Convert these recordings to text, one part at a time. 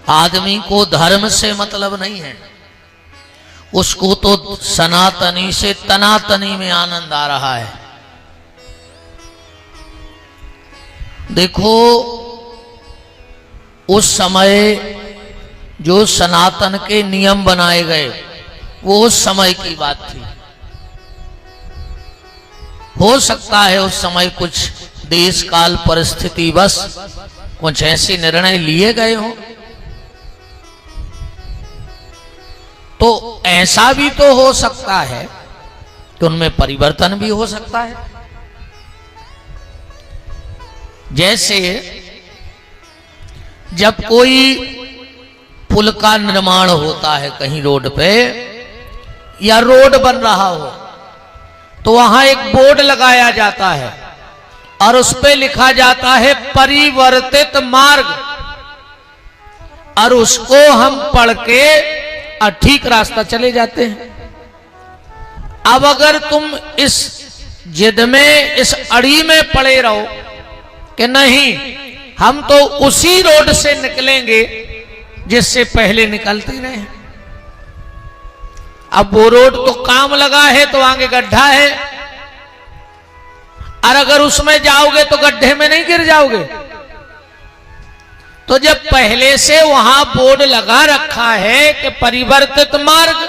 आदमी को धर्म से मतलब नहीं है, उसको तो सनातनी से तनातनी में आनंद आ रहा है। देखो उस समय जो सनातन के नियम बनाए गए वो उस समय की बात थी। हो सकता है उस समय कुछ देश काल परिस्थिति बस कुछ ऐसे निर्णय लिए गए हों, तो ऐसा भी तो हो सकता है कि उनमें परिवर्तन भी हो सकता है। जैसे जब कोई पुल का निर्माण होता है कहीं रोड पे या रोड बन रहा हो तो वहां एक बोर्ड लगाया जाता है और उस पे लिखा जाता है परिवर्तित मार्ग, और उसको हम पढ़ के ठीक रास्ता चले जाते हैं। अब अगर तुम इस जिद में, इस अड़ी में पड़े रहो कि नहीं हम तो उसी रोड से निकलेंगे जिससे पहले निकलते रहे, अब वो रोड तो काम लगा है तो आगे गड्ढा है, और अगर उसमें जाओगे तो गड्ढे में नहीं गिर जाओगे। तो जब पहले से वहां बोर्ड लगा रखा है कि परिवर्तित मार्ग,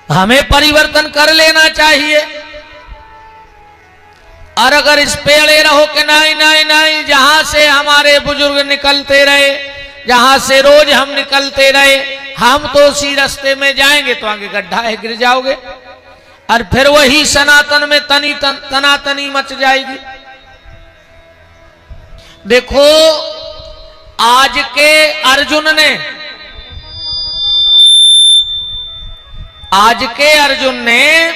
हमें परिवर्तन कर लेना चाहिए। और अगर इस पे अड़े रहो कि नहीं नहीं नहीं, जहां से हमारे बुजुर्ग निकलते रहे, जहां से रोज हम निकलते रहे, हम तो उसी रास्ते में जाएंगे, तो आगे गड्ढा है, गिर जाओगे, और फिर वही सनातन में तनातनी मच जाएगी। देखो आज के अर्जुन ने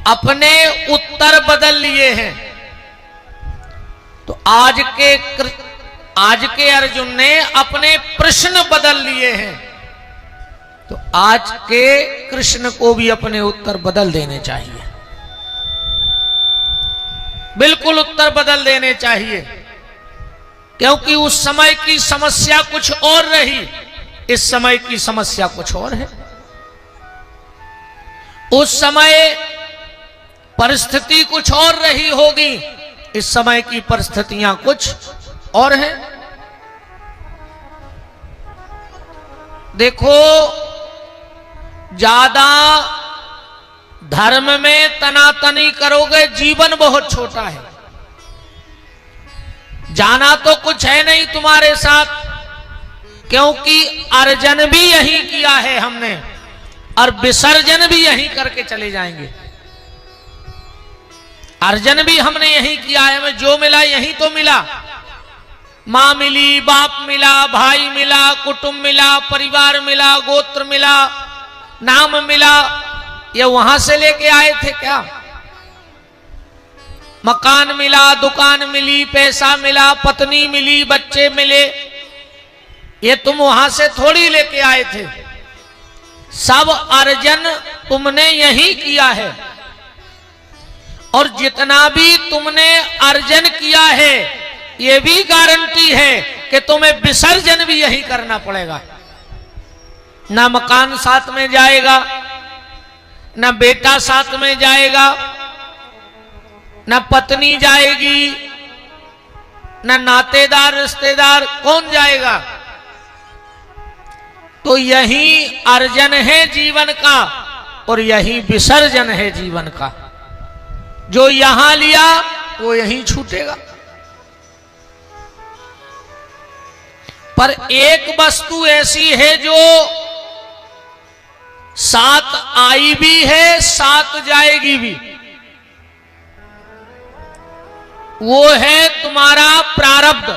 अपने उत्तर बदल लिए हैं। तो आज के अर्जुन ने अपने प्रश्न बदल लिए हैं, तो आज के कृष्ण को भी अपने उत्तर बदल देने चाहिए, बिल्कुल उत्तर बदल देने चाहिए, क्योंकि उस समय की समस्या कुछ और रही, इस समय की समस्या कुछ और है। उस समय परिस्थिति कुछ और रही होगी, इस समय की परिस्थितियां कुछ और हैं। देखो ज्यादा धर्म में तनातनी करोगे, जीवन बहुत छोटा है, जाना तो कुछ है नहीं तुम्हारे साथ, क्योंकि अर्जन भी यही किया है हमने, और विसर्जन भी यही करके चले जाएंगे। अर्जन भी हमने यही किया है, हमें जो मिला यही तो मिला, मां मिली, बाप मिला, भाई मिला, कुटुंब मिला, परिवार मिला, गोत्र मिला, नाम मिला, ये वहां से लेके आए थे क्या? मकान मिला, दुकान मिली, पैसा मिला, पत्नी मिली, बच्चे मिले, ये तुम वहां से थोड़ी लेके आए थे। सब अर्जन तुमने यही किया है, और जितना भी तुमने अर्जन किया है ये भी गारंटी है कि तुम्हें विसर्जन भी यही करना पड़ेगा। ना मकान साथ में जाएगा, ना बेटा साथ में जाएगा, ना पत्नी जाएगी, ना नातेदार रिश्तेदार, कौन जाएगा? तो यही अर्जन है जीवन का, और यही विसर्जन है जीवन का। जो यहां लिया वो यहीं छूटेगा। पर एक वस्तु ऐसी है जो साथ आई भी है, साथ जाएगी भी, वो है तुम्हारा प्रारब्ध।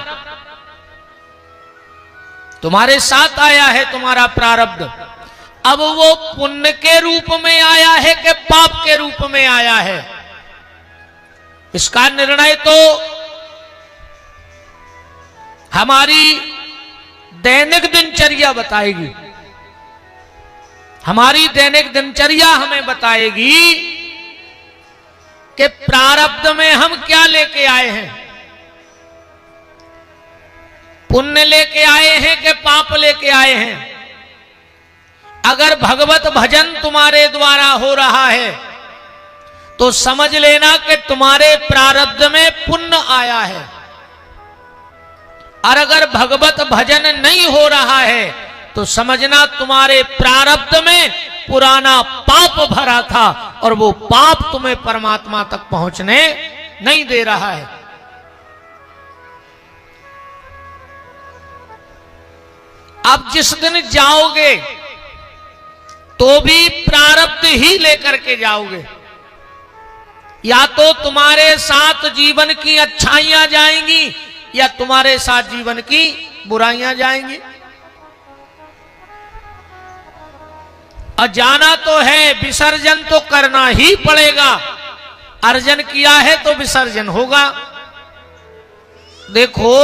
तुम्हारे साथ आया है तुम्हारा प्रारब्ध। अब वो पुण्य के रूप में आया है कि पाप के रूप में आया है, इसका निर्णय तो हमारी दैनिक दिनचर्या बताएगी। हमारी दैनिक दिनचर्या हमें बताएगी कि प्रारब्ध में हम क्या लेके आए हैं। पुण्य लेके आए हैं कि पाप लेके आए हैं? अगर भगवत भजन तुम्हारे द्वारा हो रहा है तो समझ लेना कि तुम्हारे प्रारब्ध में पुण्य आया है, और अगर भगवत भजन नहीं हो रहा है तो समझना तुम्हारे प्रारब्ध में पुराना पाप भरा था और वो पाप तुम्हें परमात्मा तक पहुंचने नहीं दे रहा है। अब जिस दिन जाओगे तो भी प्रारब्ध ही लेकर के जाओगे। या तो तुम्हारे साथ जीवन की अच्छाइयां जाएंगी या तुम्हारे साथ जीवन की बुराइयां जाएंगी। और जाना तो है, विसर्जन तो करना ही पड़ेगा। अर्जन किया है तो विसर्जन होगा। देखो,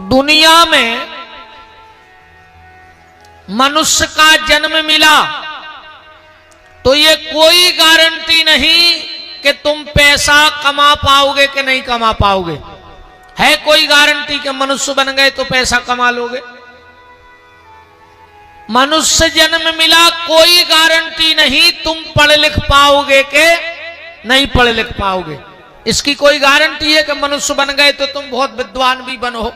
दुनिया में मनुष्य का जन्म मिला तो ये कोई गारंटी नहीं कि तुम पैसा कमा पाओगे कि नहीं कमा पाओगे। है कोई गारंटी कि मनुष्य बन गए तो पैसा कमा लोगे? मनुष्य जन्म मिला, कोई गारंटी नहीं तुम पढ़ लिख पाओगे कि नहीं पढ़ लिख पाओगे। इसकी कोई गारंटी है कि मनुष्य बन गए तो तुम बहुत विद्वान भी बनो?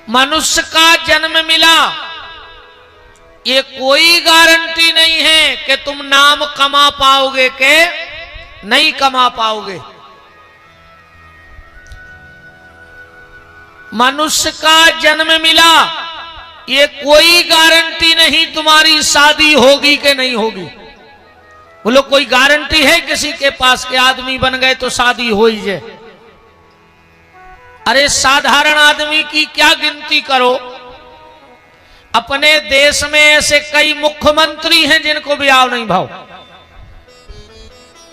मनुष्य का जन्म मिला, ये कोई गारंटी नहीं है कि तुम नाम कमा पाओगे कि नहीं कमा पाओगे। मनुष्य का जन्म मिला, ये कोई गारंटी नहीं तुम्हारी शादी होगी कि नहीं होगी। बोलो, कोई गारंटी है किसी के पास के आदमी बन गए तो शादी हो ही जाए? अरे साधारण आदमी की क्या गिनती करो। अपने देश में ऐसे कई मुख्यमंत्री हैं जिनको ब्याह नहीं भाव।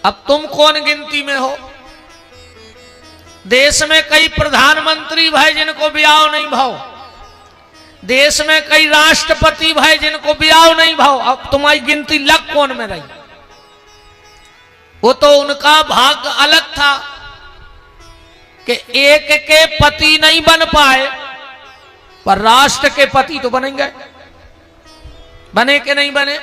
अब तुम कौन गिनती में हो? देश में कई प्रधानमंत्री भाई जिनको ब्याह नहीं भाव। देश में कई राष्ट्रपति भाई जिनको ब्याह नहीं भाव। अब तुम्हारी गिनती लग कौन में रही? वो तो उनका भाग्य अलग था कि एक के पति नहीं बन पाए, पर राष्ट्र के पति तो बनेंगे। बने कि नहीं बने?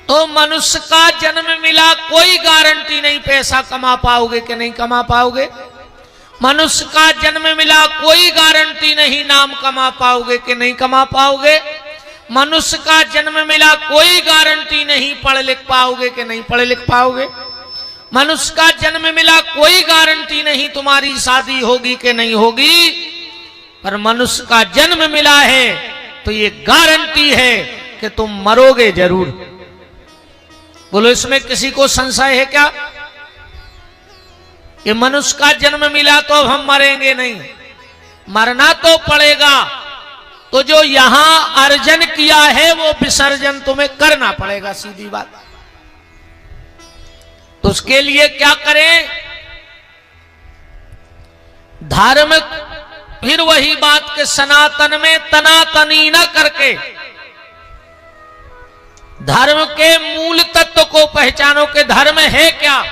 तो मनुष्य का जन्म मिला, कोई गारंटी नहीं पैसा कमा पाओगे कि नहीं कमा पाओगे। मनुष्य का जन्म मिला, कोई गारंटी नहीं नाम कमा पाओगे कि नहीं कमा पाओगे। मनुष्य का जन्म मिला, कोई गारंटी नहीं पढ़ लिख पाओगे कि नहीं पढ़ लिख पाओगे। मनुष्य का जन्म मिला, कोई गारंटी नहीं तुम्हारी शादी होगी कि नहीं होगी। पर मनुष्य का जन्म मिला है तो ये गारंटी है कि तुम मरोगे जरूर। बोलो, इसमें किसी को संशय है क्या? कि मनुष्य का जन्म मिला तो अब हम मरेंगे नहीं, मरना तो पड़ेगा। तो जो यहां अर्जन किया है वो विसर्जन तुम्हें करना पड़ेगा, सीधी बात। तो उसके लिए क्या करें? धार्मिक, फिर वही बात के सनातन में तनातनी न करके धर्म के मूल तत्व को पहचानो कि धर्म है क्या।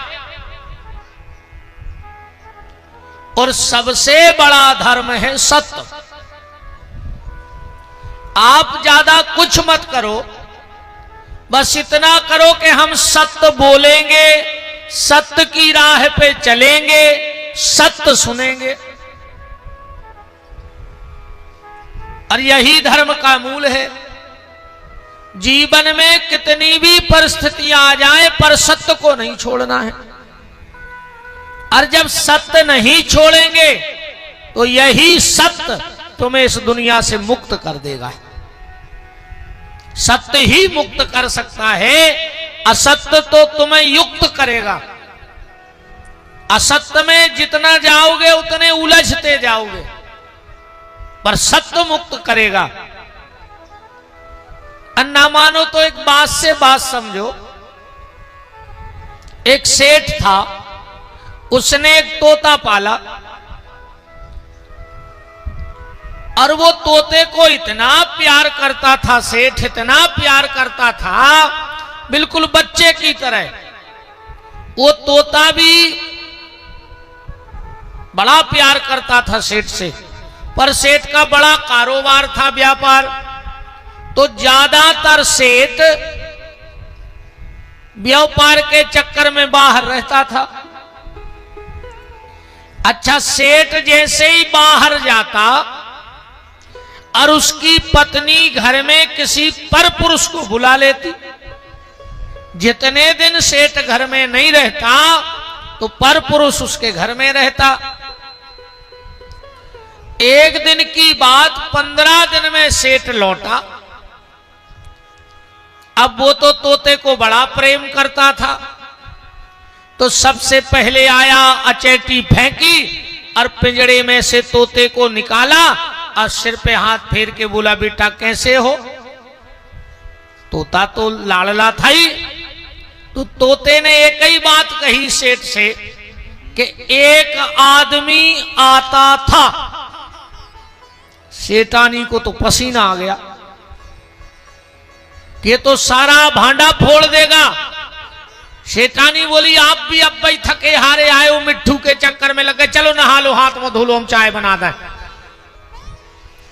और सबसे बड़ा धर्म है सत्य। आप ज्यादा कुछ मत करो, बस इतना करो कि हम सत्य बोलेंगे, सत्य की राह पे चलेंगे, सत्य सुनेंगे। और यही धर्म का मूल है। जीवन में कितनी भी परिस्थितियां आ जाए, पर सत्य को नहीं छोड़ना है। और जब सत्य नहीं छोड़ेंगे तो यही सत्य तुम्हें इस दुनिया से मुक्त कर देगा। सत्य ही मुक्त कर सकता है, असत्य तो तुम्हें युक्त करेगा। असत्य में जितना जाओगे उतने उलझते जाओगे, पर सत्य मुक्त करेगा। अन्ना मानो तो एक बात से बात समझो। एक सेठ था, उसने एक तोता पाला और वो तोते को इतना प्यार करता था सेठ, इतना प्यार करता था, बिल्कुल बच्चे की तरह। वो तोता भी बड़ा प्यार करता था सेठ से, पर सेठ का बड़ा कारोबार था, व्यापार, तो ज्यादातर सेठ व्यापार के चक्कर में बाहर रहता था। अच्छा, सेठ जैसे ही बाहर जाता और उसकी पत्नी घर में किसी पर पुरुष को बुला लेती। जितने दिन सेठ घर में नहीं रहता तो पर पुरुष उसके घर में रहता। एक दिन की बात, 15 दिन में सेठ लौटा। अब वो तो तोते को बड़ा प्रेम करता था, तो सबसे पहले आया, अचेटी फेंकी और पिंजड़े में से तोते को निकाला और सिर पे हाथ फेर के बोला, बेटा कैसे हो? तोता तो लाडला था ही। तो तोते ने एक ही बात कही सेठ से कि एक आदमी आता था। सेठानी को तो पसीना आ गया कि ये तो सारा भांडा फोड़ देगा। सेठानी बोली, आप भी अब भाई थके हारे आए हो, मिट्ठू के चक्कर में लगे, चलो नहा लो, हाथ में धो लो, हम चाय बना दें।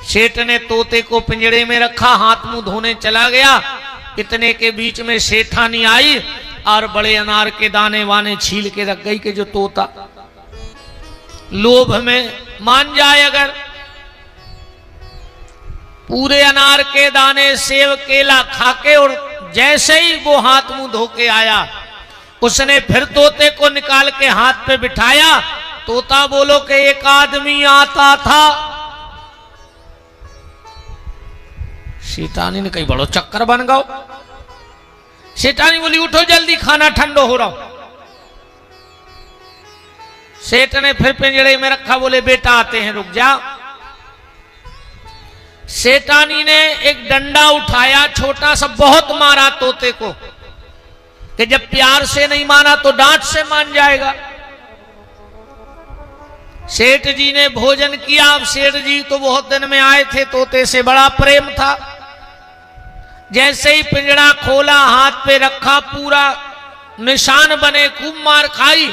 सेठ ने तोते को पिंजड़े में रखा, हाथ मुंह धोने चला गया। इतने के बीच में सेठानी आई और बड़े अनार के दाने वाने छील के रख गई कि जो तोता लोभ में मान जाए, अगर पूरे अनार के दाने, सेब, केला खाके और जैसे ही वो हाथ मुंह धो के आया, उसने फिर तोते को निकाल के हाथ पे बिठाया। तोता बोलो कि एक आदमी आता था। सेठानी ने कही, बड़ो चक्कर बन गओ। सेठानी बोली, उठो जल्दी, खाना ठंडो हो रहा। सेठ ने फिर पिंजड़े में रखा, बोले बेटा आते हैं, रुक जा। सेठानी ने एक डंडा उठाया, छोटा सा, बहुत मारा तोते को कि जब प्यार से नहीं माना तो डांट से मान जाएगा। सेठ जी ने भोजन किया। अब सेठ जी तो बहुत दिन में आए थे, तोते से बड़ा प्रेम था। जैसे ही पिंजड़ा खोला, हाथ पे रखा, पूरा निशान बने, खूब मार खाई।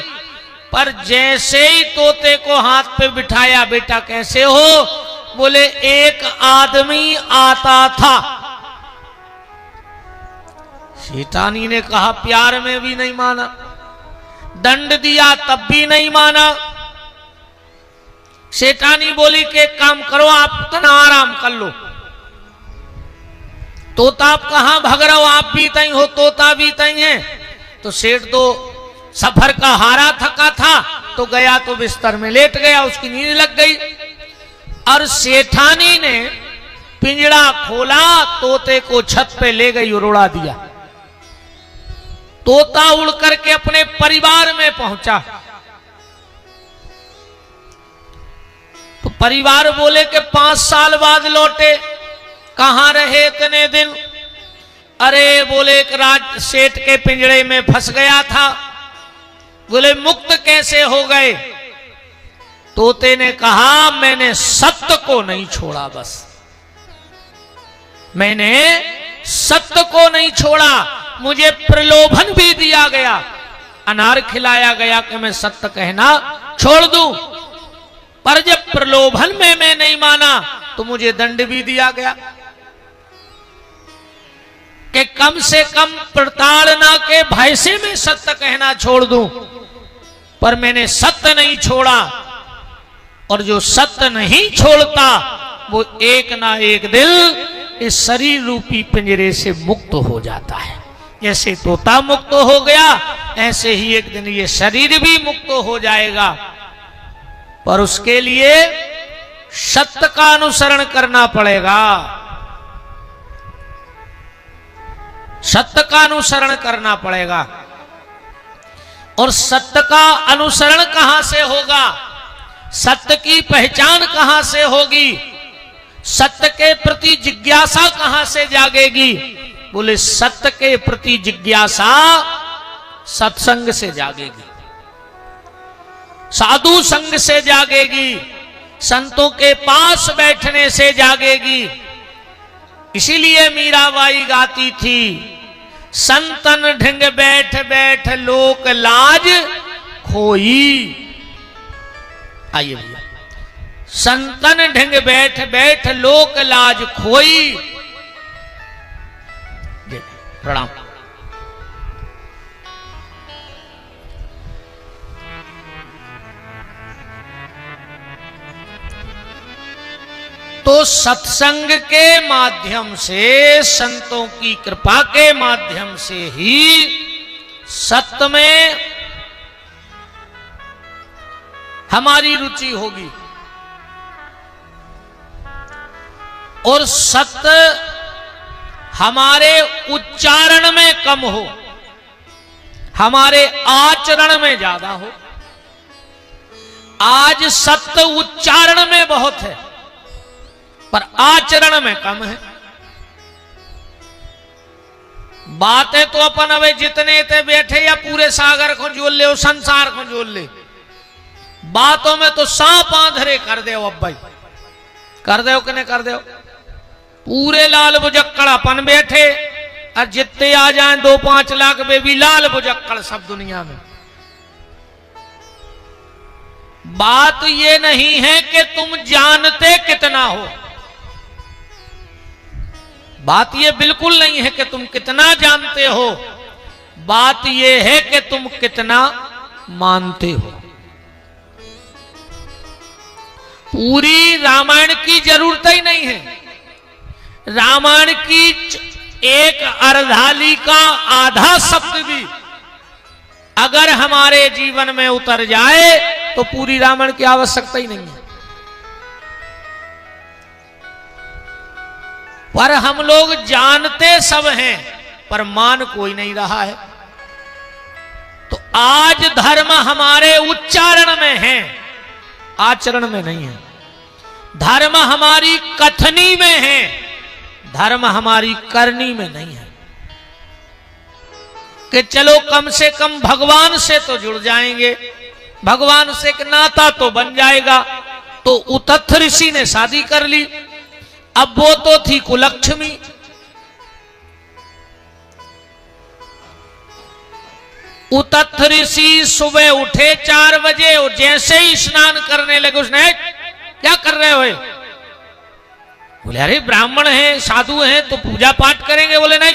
पर जैसे ही तोते को हाथ पे बिठाया, बेटा कैसे हो? बोले एक आदमी आता था। सेठानी ने कहा, प्यार में भी नहीं माना, दंड दिया तब भी नहीं माना। सेठानी बोली कि एक काम करो, आप इतना आराम कर लो। तोता आप कहां भग रहे हो? आप भी तई हो, तोता भी तई है। तो सेठ तो सफर का हारा थका था, तो गया तो बिस्तर में लेट गया, उसकी नींद लग गई। और सेठानी ने पिंजड़ा खोला, तोते को छत पे ले गई और उड़ा दिया। तोता उड़ करके अपने परिवार में पहुंचा। तो परिवार बोले कि 5 साल बाद लौटे, कहां रहे इतने दिन? अरे बोले एक राज सेठ के पिंजड़े में फंस गया था। बोले मुक्त कैसे हो गए? तोते ने कहा, मैंने सत्य को नहीं छोड़ा, बस मैंने सत्य को नहीं छोड़ा। मुझे प्रलोभन भी दिया गया, अनार खिलाया गया कि मैं सत्य कहना छोड़ दूं, पर जब प्रलोभन में मैं नहीं माना तो मुझे दंड भी दिया गया कि कम से कम प्रताड़ना के भय से मैं सत्य कहना छोड़ दूं, पर मैंने सत्य नहीं छोड़ा। और जो सत्य नहीं छोड़ता वो एक ना एक दिन इस शरीर रूपी पिंजरे से मुक्त हो जाता है। जैसे तोता मुक्त हो गया, ऐसे ही एक दिन ये शरीर भी मुक्त हो जाएगा। पर उसके लिए सत्य का अनुसरण करना पड़ेगा, सत्य का अनुसरण करना पड़ेगा। और सत्य का अनुसरण कहां से होगा? सत्य की पहचान कहां से होगी? सत्य के प्रति जिज्ञासा कहां से जागेगी? बोले सत्य के प्रति जिज्ञासा सत्संग से जागेगी, साधु संग से जागेगी, संतों के पास बैठने से जागेगी। इसीलिए मीराबाई गाती थी, संतन ढिंग बैठ बैठ लोक लाज खोई। आइए भैया, संतन ढिंग बैठ बैठ लोक लाज खोई। प्रणाम। तो सत्संग के माध्यम से, संतों की कृपा के माध्यम से ही सत्य में हमारी रुचि होगी और सत्य हमारे उच्चारण में कम हो, हमारे आचरण में ज्यादा हो। आज सत्य उच्चारण में बहुत है पर आचरण में कम है। बातें तो अपन अबे जितने थे बैठे या पूरे सागर को जोड़ ले, संसार को जोड़ ले, बातों में तो सांप आंधरे कर दे। अब भाई कर दो कि नहीं कर दो? पूरे लाल बुजक्कड़ अपन बैठे और जितने आ जाएं 2-5 लाख बेबी लाल बुजक्कड़ सब दुनिया में। बात ये नहीं है कि तुम जानते कितना हो, बात ये बिल्कुल नहीं है कि तुम कितना जानते हो, बात ये है कि तुम कितना मानते हो। पूरी रामायण की जरूरत ही नहीं है। रामायण की एक अर्धाली का आधा शब्द भी अगर हमारे जीवन में उतर जाए तो पूरी रामायण की आवश्यकता ही नहीं है। पर हम लोग जानते सब हैं पर मान कोई नहीं रहा है। तो आज धर्म हमारे उच्चारण में है, आचरण में नहीं है। धर्म हमारी कथनी में है, धर्म हमारी करनी में नहीं है। कि चलो कम से कम भगवान से तो जुड़ जाएंगे, भगवान से एक नाता तो बन जाएगा। तो उतथ ऋषि ने शादी कर ली। अब वो तो थी कुलक्ष्मी। उतथ ऋषि सुबह उठे 4 बजे और जैसे ही स्नान करने लगे उसने, क्या कर रहे हो? बोले अरे ब्राह्मण हैं, साधु हैं तो पूजा पाठ करेंगे। बोले नहीं,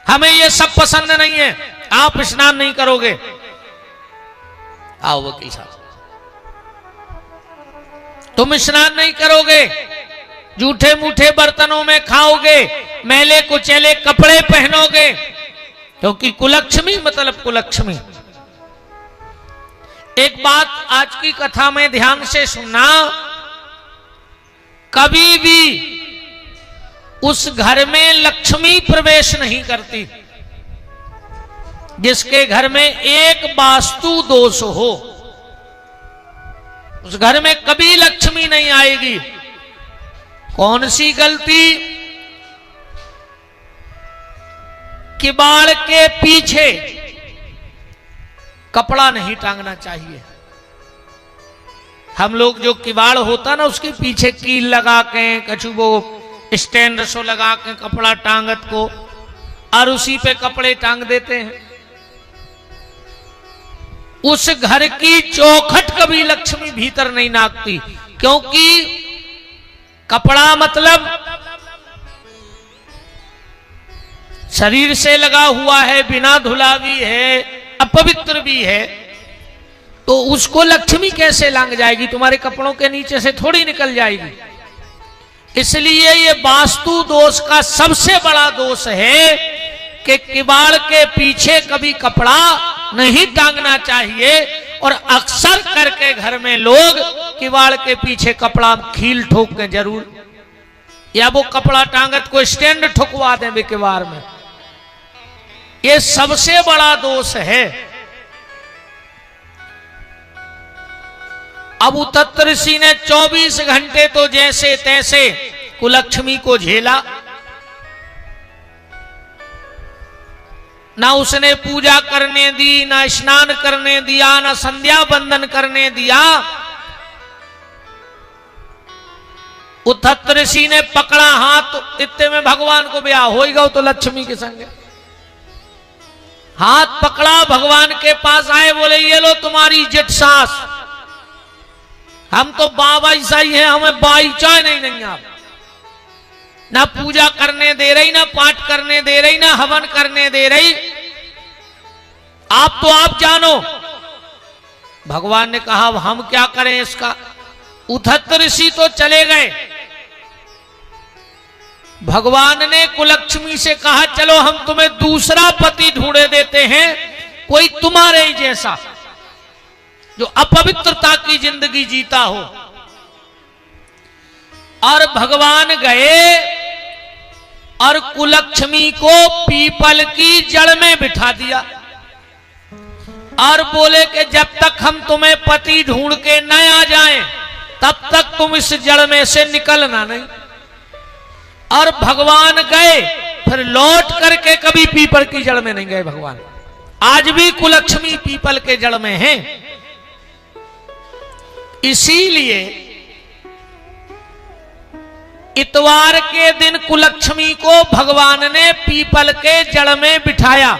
हमें ये सब पसंद नहीं है, आप स्नान नहीं करोगे। आओ वकील साहब, तुम स्नान नहीं करोगे, जूठे मूठे बर्तनों में खाओगे, मैले कुचैले कपड़े पहनोगे, क्योंकि कुलक्ष्मी मतलब कुलक्ष्मी। एक बात आज की कथा में ध्यान से सुनना, कभी भी उस घर में लक्ष्मी प्रवेश नहीं करती जिसके घर में एक वास्तु दोष हो। उस घर में कभी लक्ष्मी नहीं आएगी। कौन सी गलती? किवाड़ के पीछे कपड़ा नहीं टांगना चाहिए। हम लोग जो किवाड़ होता ना उसके पीछे कील लगा के कछु वो स्टैंड सो लगा के कपड़ा टांगत को और उसी पे कपड़े टांग देते हैं। उस घर की चौखट कभी लक्ष्मी भीतर नहीं नाकती, क्योंकि कपड़ा मतलब शरीर से लगा हुआ है, बिना धुला भी है, अपवित्र भी है, तो उसको लक्ष्मी कैसे लांग जाएगी? तुम्हारे कपड़ों के नीचे से थोड़ी निकल जाएगी। इसलिए ये वास्तु दोष का सबसे बड़ा दोष है कि किवाड़ के पीछे कभी कपड़ा नहीं टांगना चाहिए। और अक्सर करके घर में लोग किवाड़ के पीछे कपड़ा खील ठोक के जरूर, या वो कपड़ा टांगत को स्टैंड ठुकवा दें किवाड़ में। ये सबसे बड़ा दोष है। अब उतथ ऋषि ने 24 घंटे तो जैसे तैसे कुलक्ष्मी को झेला। ना उसने पूजा करने दी, ना स्नान करने दिया, ना संध्या बंदन करने दिया। उतथ ऋषि ने पकड़ा हाथ, इतने में भगवान को ब्याह हो गया तो लक्ष्मी के संग। हाथ पकड़ा, भगवान के पास आए, बोले ये लो तुम्हारी जेठ सास, हम तो बाबा ईसाई हैं, हमें बाईचा नहीं आप, ना पूजा करने दे रही, ना पाठ करने दे रही, ना हवन करने दे रही, आप तो आप जानो। भगवान ने कहा अब हम क्या करें इसका। उद्धत ऋषि तो चले गए। भगवान ने कुलक्ष्मी से कहा चलो हम तुम्हें दूसरा पति ढूंढे देते हैं, कोई तुम्हारे ही जैसा जो अपवित्रता की जिंदगी जीता हो। और भगवान गए और कुलक्ष्मी को पीपल की जड़ में बिठा दिया और बोले कि जब तक हम तुम्हें पति ढूंढ के न आ जाएं तब तक तुम इस जड़ में से निकलना नहीं। और भगवान गए, फिर लौट करके कभी पीपल की जड़ में नहीं गए भगवान। आज भी कुलक्ष्मी पीपल के जड़ में हैं। इसीलिए इतवार के दिन कुलक्ष्मी को भगवान ने पीपल के जड़ में बिठाया।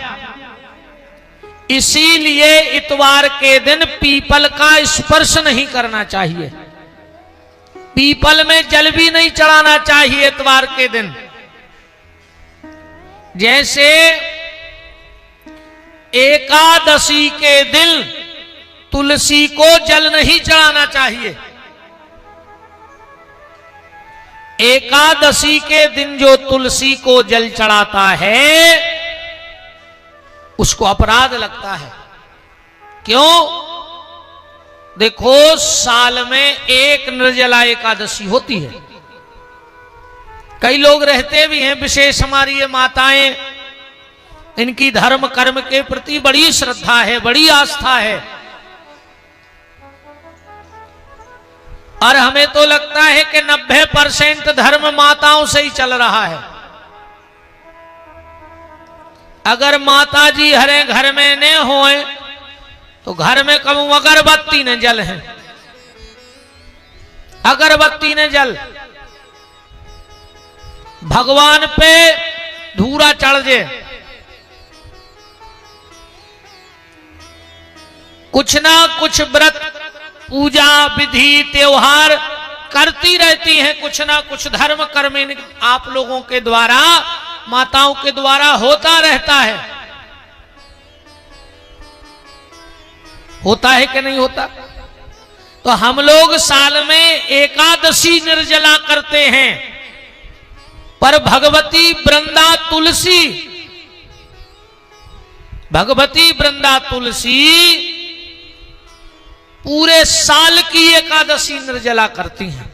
इसीलिए इतवार के दिन पीपल का स्पर्श नहीं करना चाहिए, पीपल में जल भी नहीं चढ़ाना चाहिए इतवार के दिन। जैसे एकादशी के दिन तुलसी को जल नहीं चढ़ाना चाहिए। एकादशी के दिन जो तुलसी को जल चढ़ाता है उसको अपराध लगता है। क्यों? देखो, साल में एक निर्जला एकादशी होती है। कई लोग रहते भी हैं, विशेष हमारी ये माताएं, इनकी धर्म कर्म के प्रति बड़ी श्रद्धा है, बड़ी आस्था है, और हमें तो लगता है कि 90% धर्म माताओं से ही चल रहा है। अगर माता जी हरे घर में न होए तो घर में कहूं अगरबत्ती न जल है, अगरबत्ती न जल, भगवान पे धूरा चढ़ जे, कुछ ना कुछ व्रत पूजा विधि त्योहार करती रहती हैं, कुछ ना कुछ धर्म कर्म आप लोगों के द्वारा, माताओं के द्वारा होता रहता है। होता है कि नहीं होता? तो हम लोग साल में एकादशी निर्जला करते हैं, पर भगवती वृंदा तुलसी, भगवती वृंदा तुलसी पूरे साल की एकादशी निर्जला करती हैं।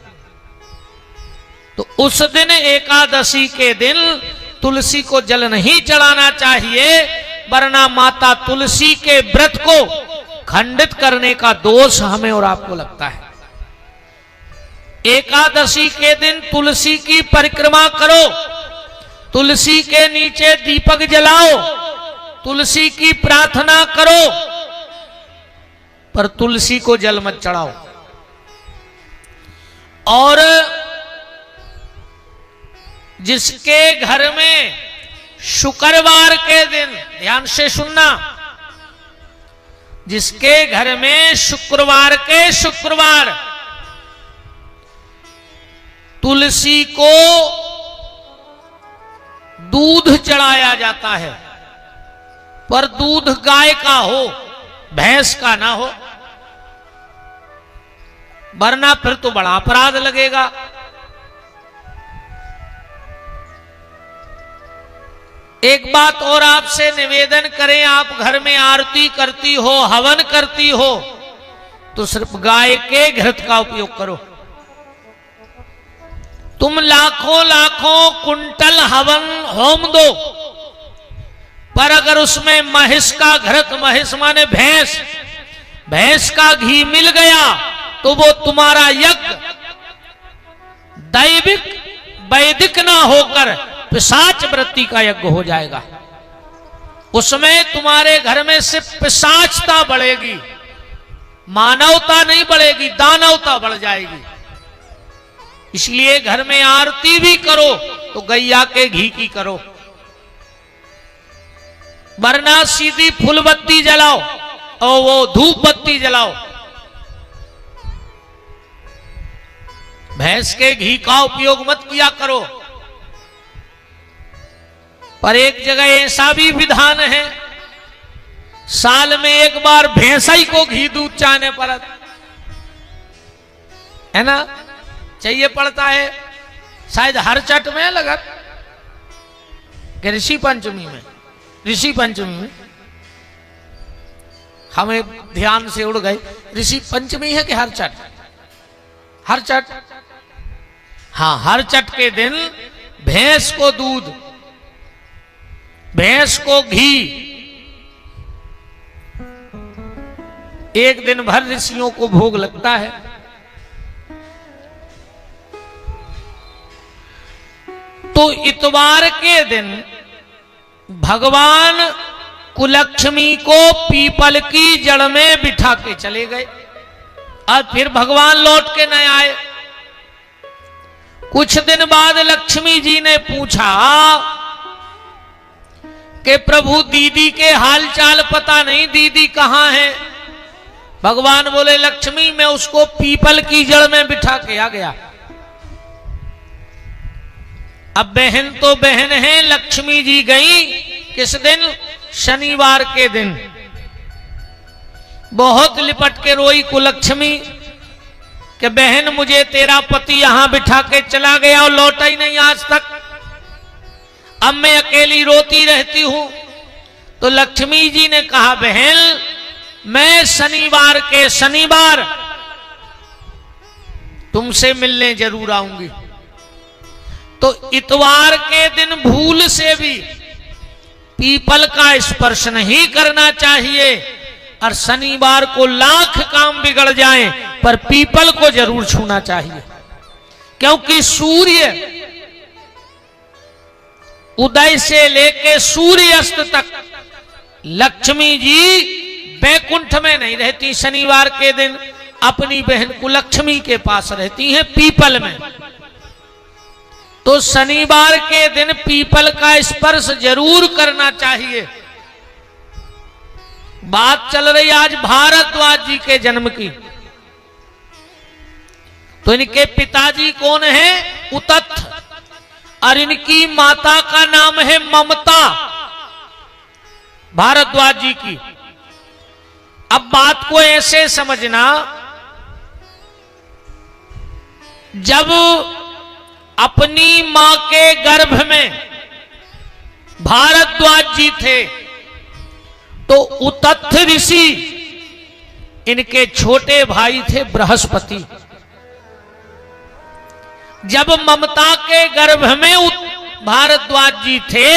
तो उस दिन एकादशी के दिन तुलसी को जल नहीं चढ़ाना चाहिए, वरना माता तुलसी के व्रत को खंडित करने का दोष हमें और आपको लगता है। एकादशी के दिन तुलसी की परिक्रमा करो, तुलसी के नीचे दीपक जलाओ, तुलसी की प्रार्थना करो, पर तुलसी को जल मत चढ़ाओ। और जिसके घर में शुक्रवार के दिन, ध्यान से सुनना, जिसके घर में शुक्रवार के शुक्रवार तुलसी को दूध चढ़ाया जाता है, पर दूध गाय का हो, भैंस का ना हो, वरना फिर तो बड़ा अपराध लगेगा। एक बात और आपसे निवेदन करें, आप घर में आरती करती हो, हवन करती हो, तो सिर्फ गाय के घृत का उपयोग करो। तुम लाखों लाखों कुंटल हवन होम दो, पर अगर उसमें महिष का घृत, महिष माने भैंस, भैंस का घी मिल गया तो वो तुम्हारा यज्ञ दैविक वैदिक ना होकर पिशाच वृत्ति का यज्ञ हो जाएगा। उसमें तुम्हारे घर में सिर्फ पिशाचता बढ़ेगी, मानवता नहीं बढ़ेगी, दानवता बढ़ जाएगी। इसलिए घर में आरती भी करो तो गैया के घी की करो। वरना सीधी फुल बत्ती जलाओ और वो धूप बत्ती जलाओ। भैंस के घी का उपयोग मत किया करो। पर एक जगह ऐसा भी विधान है, साल में एक बार भैंसाई को घी दूध चाहने पर है ना, चाहिए पड़ता है। शायद हर चट में लगा कि ऋषि पंचमी में हमें ध्यान से उड़ गए। ऋषि पंचमी है कि हर चट? हाँ, हर चट के दिन भैंस को दूध, भैंस को घी एक दिन भर ऋषियों को भोग लगता है। तो इतवार के दिन भगवान कुलक्ष्मी को पीपल की जड़ में बिठा के चले गए और फिर भगवान लौट के न आए। कुछ दिन बाद लक्ष्मी जी ने पूछा कि प्रभु दीदी के हालचाल पता नहीं, दीदी कहां है? भगवान बोले लक्ष्मी मैं उसको पीपल की जड़ में बिठा के आ गया। अब बहन तो बहन है, लक्ष्मी जी गई किस दिन? शनिवार के दिन। बहुत लिपट के रोई कुलक्ष्मी कि बहन मुझे तेरा पति यहां बिठा के चला गया और लौटा ही नहीं आज तक, अब मैं अकेली रोती रहती हूं। तो लक्ष्मी जी ने कहा बहन मैं शनिवार के शनिवार तुमसे मिलने जरूर आऊंगी। तो इतवार के दिन भूल से भी पीपल का स्पर्श नहीं करना चाहिए, और शनिवार को लाख काम बिगड़ जाएं पर पीपल को जरूर छूना चाहिए, क्योंकि सूर्य उदय से लेके सूर्य अस्त तक लक्ष्मी जी बैकुंठ में नहीं रहती। शनिवार के दिन अपनी बहन कुलक्ष्मी के पास रहती हैं पीपल में। तो शनिवार के दिन पीपल का स्पर्श जरूर करना चाहिए। बात चल रही आज भारद्वाज जी के जन्म की। तो इनके पिताजी कौन है? उतथ, और इनकी माता का नाम है ममता, भारद्वाज जी की। अब बात को ऐसे समझना, जब अपनी मां के गर्भ में भारद्वाज जी थे तो उतथ ऋषि इनके छोटे भाई थे बृहस्पति। जब ममता के गर्भ में भारद्वाज जी थे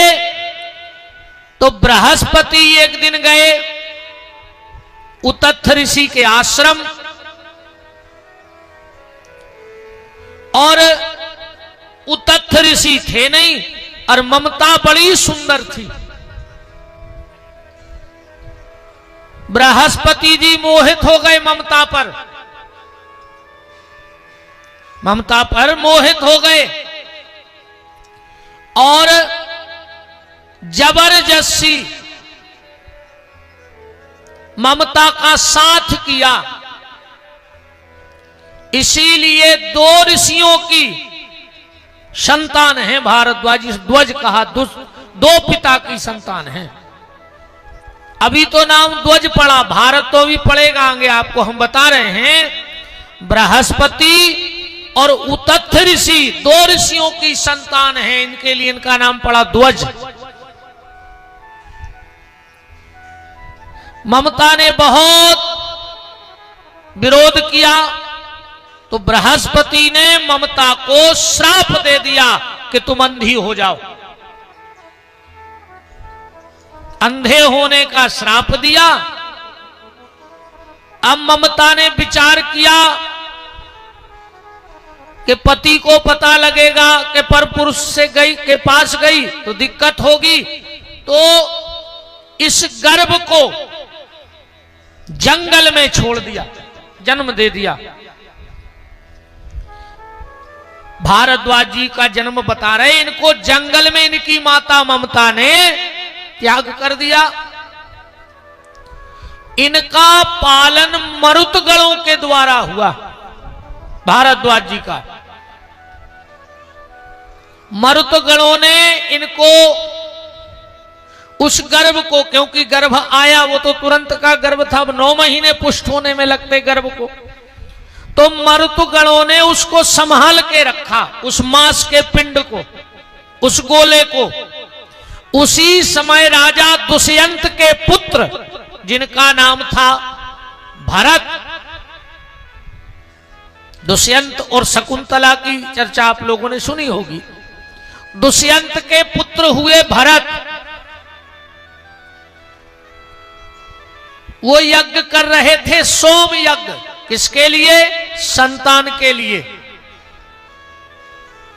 तो बृहस्पति एक दिन गए उतथ ऋषि के आश्रम, और उतथ ऋषि थे नहीं और ममता बड़ी सुंदर थी। बृहस्पति जी मोहित हो गए ममता पर मोहित हो गए और जबरदस्ती ममता का साथ किया। इसीलिए दो ऋषियों की संतान है भारद्वाज। ध्वज कहा, दो पिता की संतान है। अभी तो नाम ध्वज पड़ा, भारत तो भी पड़ेगा आगे, आपको हम बता रहे हैं। बृहस्पति और उतथ ऋषि दो ऋषियों की संतान है, इनके लिए इनका नाम पड़ा ध्वज। ममता ने बहुत विरोध किया तो बृहस्पति ने ममता को श्राप दे दिया कि तुम अंधी हो जाओ। अंधे होने का श्राप दिया। अब ममता ने विचार किया कि पति को पता लगेगा कि परपुरुष से गई के पास गई तो दिक्कत होगी, तो इस गर्भ को जंगल में छोड़ दिया, जन्म दे दिया। भारद्वाज जी का जन्म बता रहे, इनको जंगल में इनकी माता ममता ने त्याग कर दिया। इनका पालन मरुतगणों के द्वारा हुआ, भारद्वाज जी का। मरुतगणों ने इनको उस गर्भ को, क्योंकि गर्भ आया वो तो तुरंत का गर्भ था, 9 महीने पुष्ट होने में लगते गर्भ को, तो मरुतगणों ने उसको संभाल के रखा, उस मांस के पिंड को, उस गोले को। उसी समय राजा दुष्यंत के पुत्र, जिनका नाम था भरत, दुष्यंत और शकुंतला की चर्चा आप लोगों ने सुनी होगी। दुष्यंत के पुत्र हुए भरत, वो यज्ञ कर रहे थे, सोम यज्ञ। किसके लिए? संतान के लिए।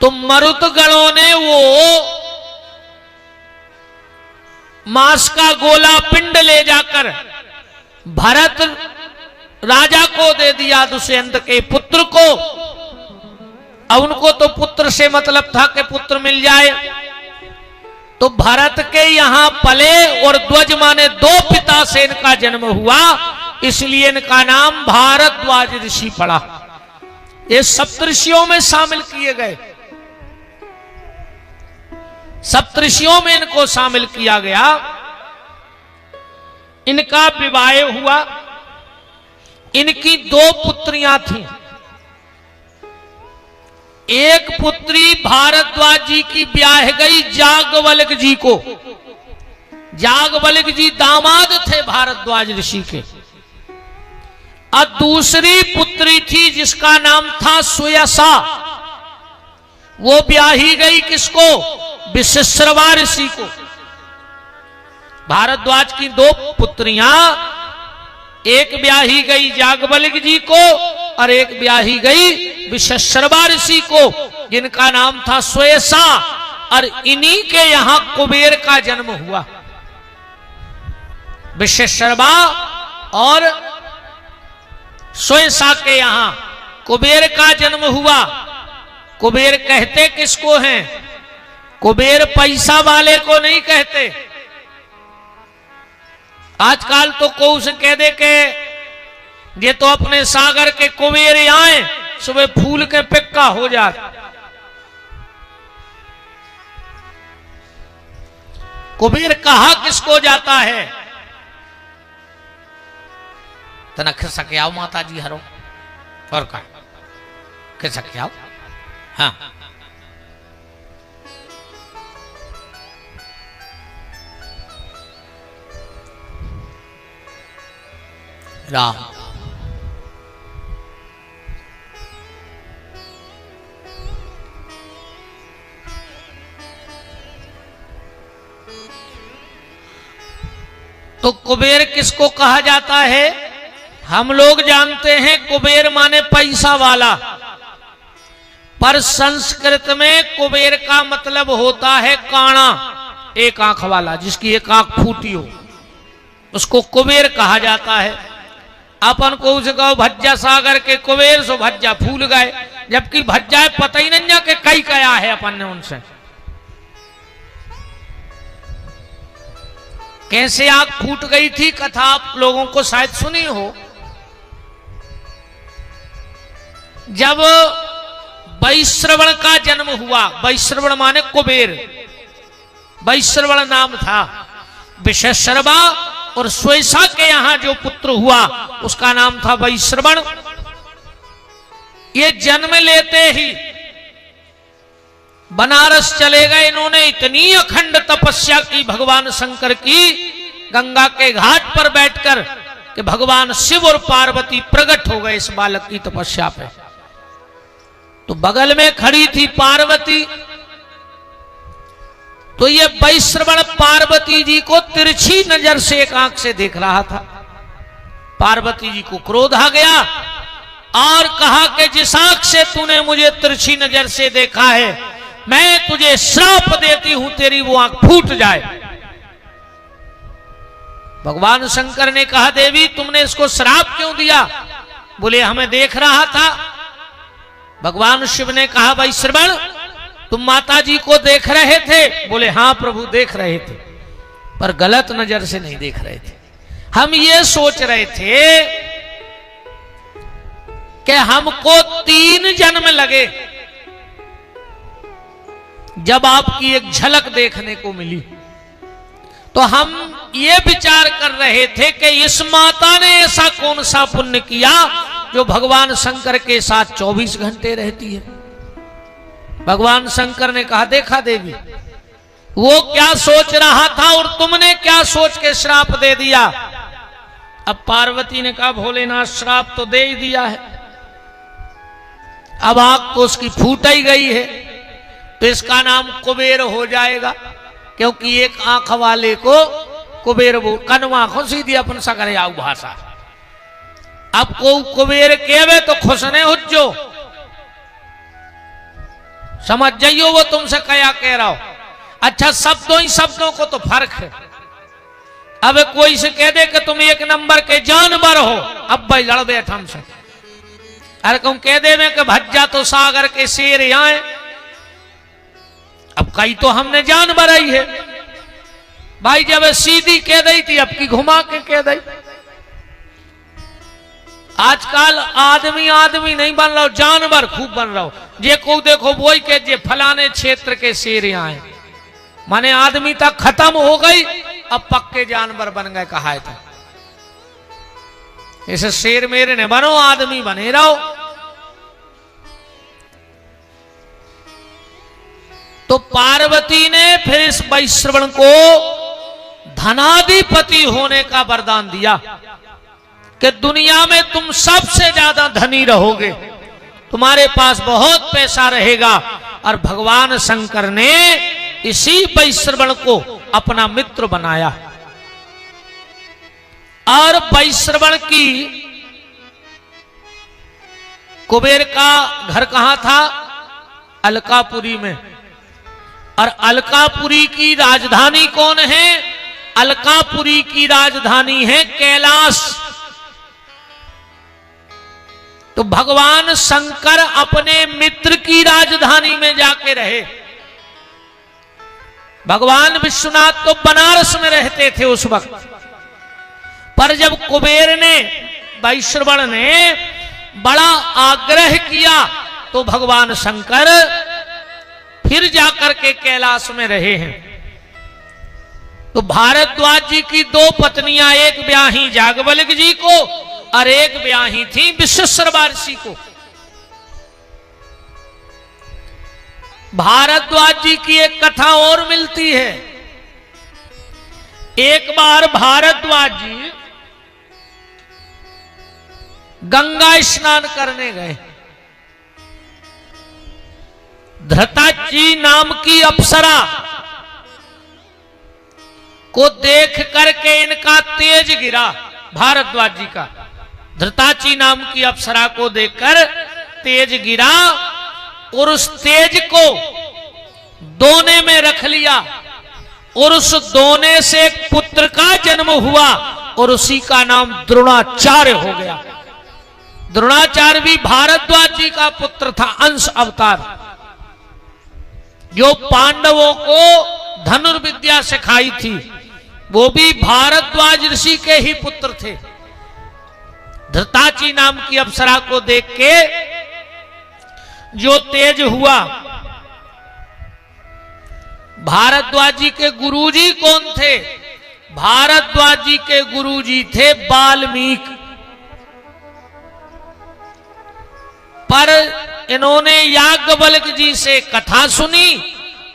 तो मरुतगणों ने वो मांस का गोला पिंड ले जाकर भरत राजा को दे दिया, दुष्यंत के पुत्र को। अब उनको तो पुत्र से मतलब था कि पुत्र मिल जाए, तो भरत के यहां पले और ध्वज माने 2 पिता से इनका जन्म हुआ, इसलिए इनका नाम भारद्वाज ऋषि पड़ा। ये सप्तऋषियों में शामिल किए गए, सप्तऋषियों में इनको शामिल किया गया। इनका विवाह हुआ। इनकी 2 पुत्रियां थीं। एक पुत्री भारद्वाज जी की ब्याह गई जागवल्क जी को। जागवल्क जी दामाद थे भारद्वाज ऋषि के। और दूसरी पुत्री थी जिसका नाम था सुयसा, वो ब्याही गई किसको? विश्रवा ऋषि को। भारद्वाज की 2 पुत्रियां, एक ब्याही गई जागवल्क जी को और एक ब्याही गई विश्रवा ऋषि को, जिनका नाम था सुयसा। और इन्हीं के यहां कुबेर का जन्म हुआ। विश्रवा और सुयसा के यहां कुबेर का जन्म हुआ। कुबेर कहते किसको हैं? कुबेर पैसा वाले को नहीं कहते। आजकल तो को उसे कह दे के ये तो अपने सागर के कुबेर आए, सुबह फूल के पिक्का हो जाता। कुबेर कहा किसको जाता है? तना खिसक आओ माता जी हरो और का खिसक आओ। हाँ, राम तो कुबेर किसको कहा जाता है? हम लोग जानते हैं कुबेर माने पैसा वाला, पर संस्कृत में कुबेर का मतलब होता है काणा, एक आंख वाला, जिसकी एक आंख फूटी हो, उसको कुबेर कहा जाता है। अपन को उसे कहो भज्जा सागर के कुबेर, सो भज्जा फूल गए, जबकि भज्जा पता ही नहीं कि कई कया है अपन ने उनसे। कैसे आंख फूट गई थी, कथा आप लोगों को शायद सुनी हो। जब वैश्रवण का जन्म हुआ, वैश्रवण माने कुबेर, वैश्रवण नाम था। विश्रवा और सुयसा के यहां जो पुत्र हुआ उसका नाम था वैश्रवण। ये जन्म लेते ही बनारस चले गए। इन्होंने इतनी अखंड तपस्या की भगवान शंकर की, गंगा के घाट पर बैठकर, कि भगवान शिव और पार्वती प्रकट हो गए इस बालक की तपस्या पे। तो बगल में खड़ी थी पार्वती। तो ये वैश्रवण पार्वती जी को तिरछी नजर से एक आंख से देख रहा था। पार्वती जी को क्रोध आ गया और कहा कि जिस आंख से तूने मुझे तिरछी नजर से देखा है, मैं तुझे श्राप देती हूं, तेरी वो आंख फूट जाए। भगवान शंकर ने कहा देवी तुमने इसको श्राप क्यों दिया? बोले हमें देख रहा था। भगवान शिव ने कहा वैश्रवण तुम माता जी को देख रहे थे? बोले हाँ प्रभु देख रहे थे। पर गलत नजर से नहीं देख रहे थे। हम ये सोच रहे थे कि हमको 3 जन्म लगे जब आपकी एक झलक देखने को मिली। तो हम ये विचार कर रहे थे कि इस माता ने ऐसा कौन सा पुण्य किया जो भगवान शंकर के साथ 24 घंटे रहती है। भगवान शंकर ने कहा, देखा देवी, वो क्या सोच रहा था और तुमने क्या सोच के श्राप दे दिया। अब पार्वती ने कहा, भोलेनाथ श्राप तो दे ही दिया है, अब आंख तो उसकी फूट ही गई है, तो इसका नाम कुबेर हो जाएगा, क्योंकि एक आंख वाले को कुबेर बोल, कनवा आंखों सीधी अपन सा करे आऊ भाषा। अब को कुबेर केवे तो खुश ने हुज्जो, समझ जाइयो वो तुमसे क्या कह रहा हो। अच्छा, शब्दों ही शब्दों को तो फर्क है। अब कोई से कह दे कि तुम 1 नंबर के जानवर हो, अब भाई लड़ बैठ हमसे। अरे तुम कह दे में कि भज्जा तो सागर के शेर यहाँ, अब कई तो हमने जानवर ही है भाई। जब सीधी कह दी थी, अब की घुमा के कह दी। आजकल आदमी आदमी नहीं बन रहा, जानवर खूब बन रहा हो। जे को देखो वही के जे फलाने क्षेत्र के शेर यहाँ है, माने आदमी तक खत्म हो गई, अब पक्के जानवर बन गए। कहा था इसे शेर मेरे ने बनो, आदमी बने रहो। तो पार्वती ने फिर इस वैश्रवण को धनाधिपति होने का वरदान दिया कि दुनिया में तुम सबसे ज्यादा धनी रहोगे, तुम्हारे पास बहुत पैसा रहेगा। और भगवान शंकर ने इसी वैश्रवण को अपना मित्र बनाया। और वैश्रवण की कुबेर का घर कहां था? अलकापुरी में। और अलकापुरी की राजधानी कौन है? अलकापुरी की राजधानी है कैलाश। तो भगवान शंकर अपने मित्र की राजधानी में जाके रहे। भगवान विश्वनाथ तो बनारस में रहते थे उस वक्त, पर जब कुबेर ने, वैश्रवण ने बड़ा आग्रह किया तो भगवान शंकर फिर जाकर के कैलाश में रहे हैं। तो भारद्वाज जी की 2 पत्नियां, एक ब्याही जागवल्क्य जी को और एक ब्याही थी विश्वेश्वर ऋषि को। भारद्वाज जी की एक कथा और मिलती है। एक बार भारद्वाज जी गंगा स्नान करने गए। धृताची नाम की अप्सरा को देख करके इनका तेज गिरा। भारद्वाज जी का धृताची नाम की अप्सरा को देखकर तेज गिरा और उस तेज को दोने में रख लिया और उस दोने से एक पुत्र का जन्म हुआ और उसी का नाम द्रोणाचार्य हो गया। द्रोणाचार्य भी भारद्वाज जी का पुत्र था, अंश अवतार, जो पांडवों को धनुर्विद्या सिखाई थी, वो भी भारद्वाज ऋषि के ही पुत्र थे। धृताची नाम की अप्सरा को देख के जो तेज हुआ, भारद्वाज जी के गुरुजी कौन थे? भारद्वाज जी के गुरुजी थे वाल्मीकि। पर इन्होंने याज्ञवल्क्य जी से कथा सुनी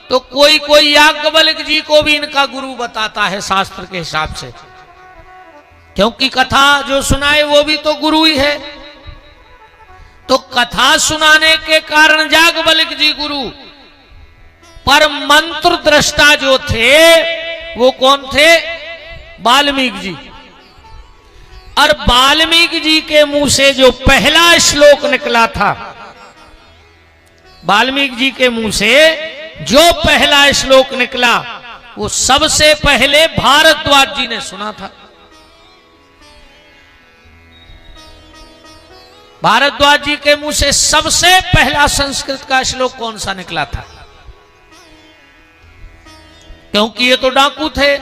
तो कोई कोई याज्ञवल्क्य जी को भी इनका गुरु बताता है शास्त्र के हिसाब से, क्योंकि कथा जो सुनाए वो भी तो गुरु ही है। तो कथा सुनाने के कारण याज्ञवल्क्य जी गुरु, पर मंत्र दृष्टा जो थे वो कौन थे? वाल्मीकि जी। और वाल्मीकि जी के मुंह से जो पहला श्लोक निकला था, वाल्मीकि जी के मुंह से जो पहला श्लोक निकला वो सबसे पहले भारद्वाज जी ने सुना था। भारद्वाज जी के मुंह से सबसे पहला संस्कृत का श्लोक कौन सा निकला था? क्योंकि ये तो डाकू थे,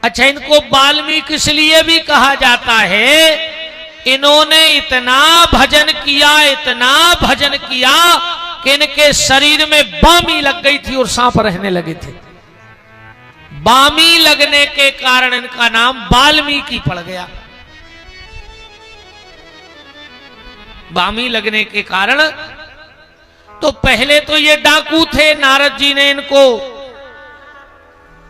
अच्छा, इनको वाल्मीकि इसलिए भी कहा जाता है, इन्होंने इतना भजन किया कि इनके शरीर में बामी लग गई थी और सांप रहने लगे थे। बामी लगने के कारण इनका नाम वाल्मीकि पड़ गया। बामी लगने के कारण। तो पहले तो ये डाकू थे, नारद जी ने इनको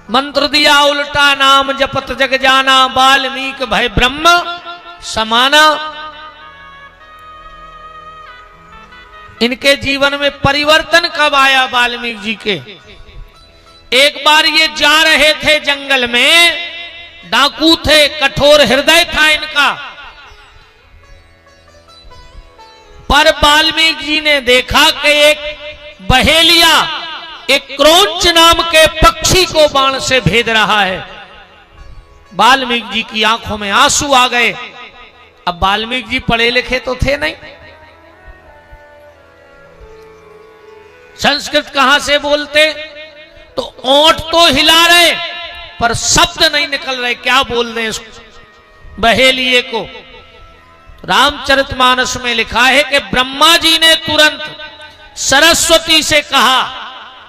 मंत्र दिया उल्टा, नाम जपत जग जाना, वाल्मीकि भय ब्रह्म समाना। इनके जीवन में परिवर्तन कब आया वाल्मीकि जी के? एक बार ये जा रहे थे जंगल में, डाकू थे, कठोर हृदय था इनका, पर वाल्मीकि जी ने देखा कि एक बहेलिया एक क्रोंच नाम के पक्षी को बाण से भेद रहा है। वाल्मीकि जी की आंखों में आंसू आ गए। अब वाल्मीकि जी पढ़े लिखे तो थे नहीं, संस्कृत कहां से बोलते, तो ओंठ तो हिला रहे पर शब्द नहीं निकल रहे, क्या बोल रहे इस बहेलिए को। रामचरितमानस में लिखा है कि ब्रह्मा जी ने तुरंत सरस्वती से कहा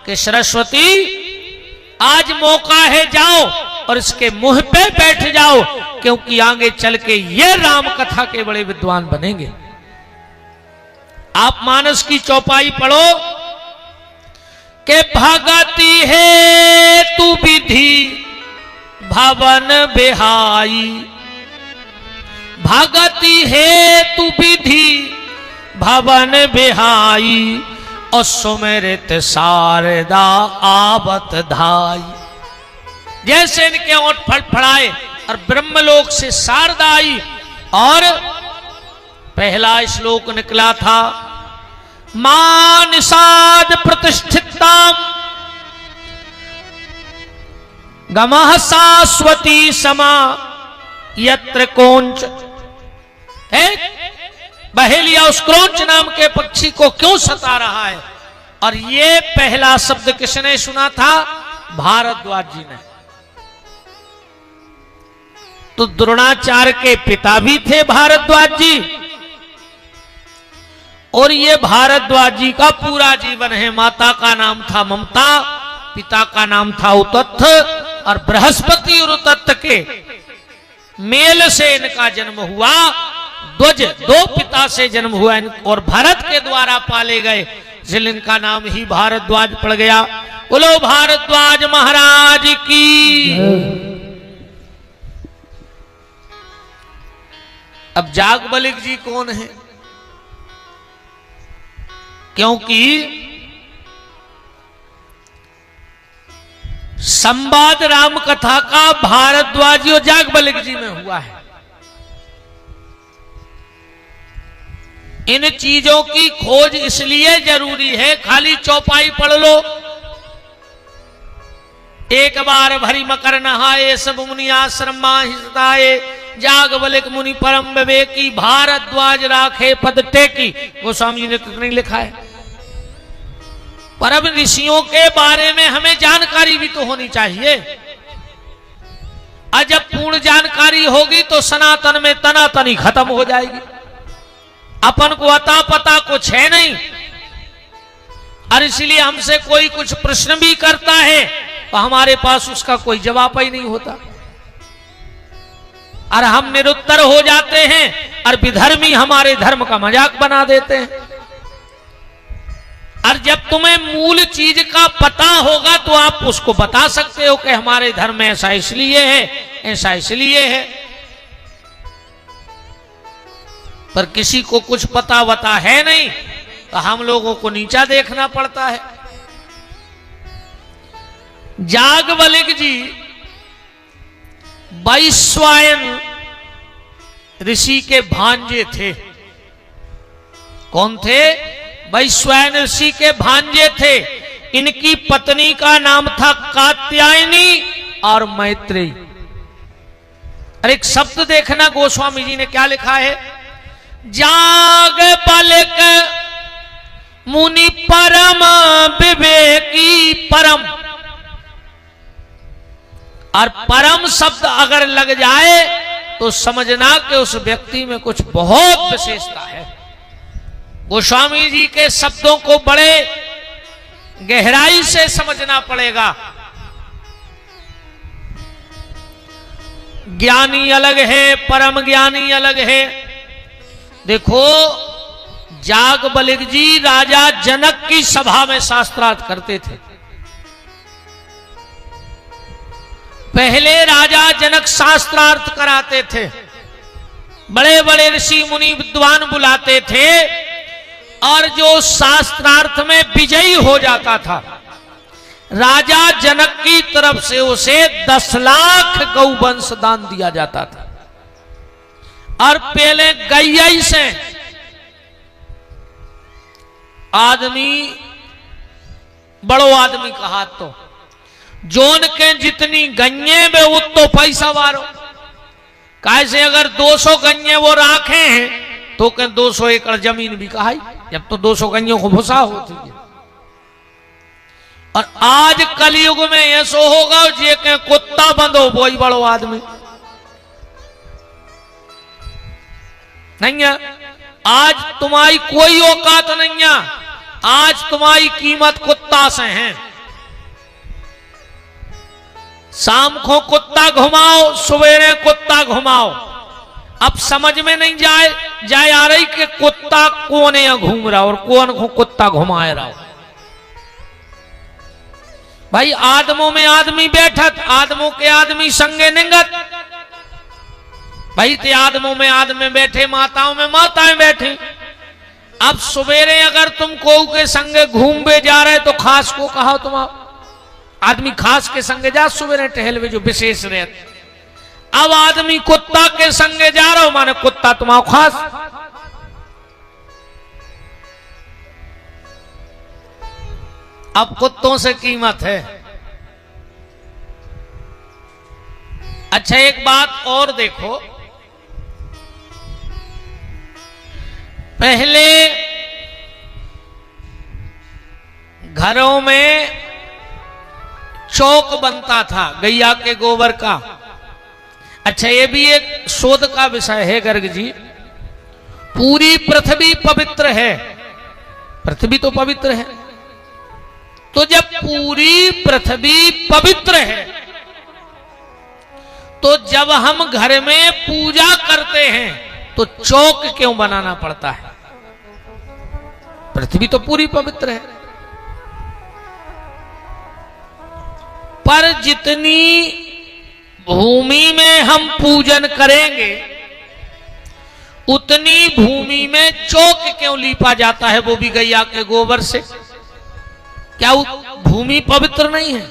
कि सरस्वती, आज मौका है, जाओ और इसके मुंह पे बैठ जाओ, क्योंकि आगे चल के ये राम कथा के बड़े विद्वान बनेंगे। आप मानस की चौपाई पढ़ो कि भगति है तू विधि भवन बिहाई, भगति है तू विधि भवन बिहाई, और सुमेरित शारदा आवत धाई। जैसे इनके ओंठ फड़फड़ाए और ब्रह्मलोक से शारदा आई, और पहला श्लोक निकला था, मां निषाद प्रतिष्ठिता गमः शाश्वती समा यत्र कोंच। बहेलिया उस क्रोंच नाम के पक्षी को क्यों सता रहा है? और ये पहला शब्द किसने सुना था? भारद्वाज जी ने। तो द्रोणाचार्य के पिता भी थे भारद्वाज जी, और ये भारद्वाज जी का पूरा जीवन है। माता का नाम था ममता, पिता का नाम था उतत्थ, और बृहस्पति और उतत्थ के मेल से इनका जन्म हुआ। ध्वज दो पिता से जन्म हुआ और भरत के द्वारा पाले गए, इसलिए इनका नाम ही भारद्वाज पड़ गया। बोलो भारद्वाज महाराज की। अब जागबलिक जी कौन है? क्योंकि संवाद राम कथा का भारद्वाज और जागबलिक जी में हुआ है। इन चीजों की खोज इसलिए जरूरी है, खाली चौपाई पढ़ लो। एक बार भरी मकर नहाए, सब मुनि आश्रम माहिताए, जागबलिक मुनि परम विवेकी, भारद्वाज राखे पद टेकी। गोस्वामी जी ने तो नहीं लिखा है, पर अब ऋषियों के बारे में हमें जानकारी भी तो होनी चाहिए। और जब पूर्ण जानकारी होगी तो सनातन में तनातनी खत्म हो जाएगी। अपन को अता पता कुछ है नहीं, और इसलिए हमसे कोई कुछ प्रश्न भी करता है तो हमारे पास उसका कोई जवाब ही नहीं होता, और हम निरुत्तर हो जाते हैं, और विधर्मी हमारे धर्म का मजाक बना देते हैं। और जब तुम्हें मूल चीज का पता होगा तो आप उसको बता सकते हो कि हमारे धर्म में ऐसा इसलिए है, ऐसा इसलिए है। पर किसी को कुछ पता वता है नहीं, तो हम लोगों को नीचा देखना पड़ता है। जागबलिक जी वैश्वायन ऋषि के भांजे थे। कौन थे? वैश्वायन ऋषि के भांजे थे। इनकी पत्नी का नाम था कात्यायनी और मैत्रेयी। और एक शब्द देखना, गोस्वामी जी ने क्या लिखा है, जागबलिक मुनि परम विवेकी परम और परम शब्द अगर लग जाए तो समझना कि उस व्यक्ति में कुछ बहुत विशेषता है। गोस्वामी जी के शब्दों को बड़े गहराई से समझना पड़ेगा। ज्ञानी अलग है, परम ज्ञानी अलग है। देखो, जागबलिक जी राजा जनक की सभा में शास्त्रार्थ करते थे। पहले राजा जनक शास्त्रार्थ कराते थे, बड़े बड़े ऋषि मुनि विद्वान बुलाते थे, और जो शास्त्रार्थ में विजयी हो जाता था राजा जनक की तरफ से उसे 10 लाख गौवंश दान दिया जाता था। और पहले गैया से आदमी, बड़ो आदमी कहा तो जोन के जितनी गन्ये में उतो पैसा वारो, कैसे अगर 200 गन्ये वो राखे हैं तो क्या 200 एकड़ जमीन भी कहाई, जब तो 200 गन्यों को भूसा होती है। और आज कलयुग में ऐसो होगा जे के कुत्ता बंदो वही बड़ो आदमी नहीं है। आज तुम्हारी कोई औकात नहीं है, आज तुम्हारी कीमत कुत्ता से है। शाम को कुत्ता घुमाओ, सवेरे कुत्ता घुमाओ, अब समझ में नहीं जाए आ रही कि कुत्ता कौन है घूम रहा और कौन को कुत्ता घुमाए रहा। भाई आदमों में आदमी बैठत, आदमों के आदमी संगे निंगत। भाई ते आदमों में आदमी बैठे, माताओं में माताएं बैठी। अब सवेरे अगर तुम को के संगे घूमवे जा रहे तो खास को कहा, तुम आदमी खास के संगे जा सवेरे टहलवे जो विशेष रहते। अब आदमी कुत्ता के संगे जा रहा हो माने कुत्ता तुम्हारा खास। अब कुत्तों से कीमत है। अच्छा, एक बात और देखो, पहले घरों में चौक बनता था गैया के गोबर का। अच्छा, ये भी एक शोध का विषय है गर्ग जी। पूरी पृथ्वी पवित्र है, पृथ्वी तो पवित्र है, तो जब पूरी पृथ्वी पवित्र है तो जब हम घर में पूजा करते हैं तो चौक क्यों बनाना पड़ता है? पृथ्वी तो पूरी पवित्र है। पर जितनी भूमि में हम पूजन करेंगे उतनी भूमि में चौक क्यों लीपा जाता है, वो भी गैया के गोबर से? क्या भूमि पवित्र नहीं है?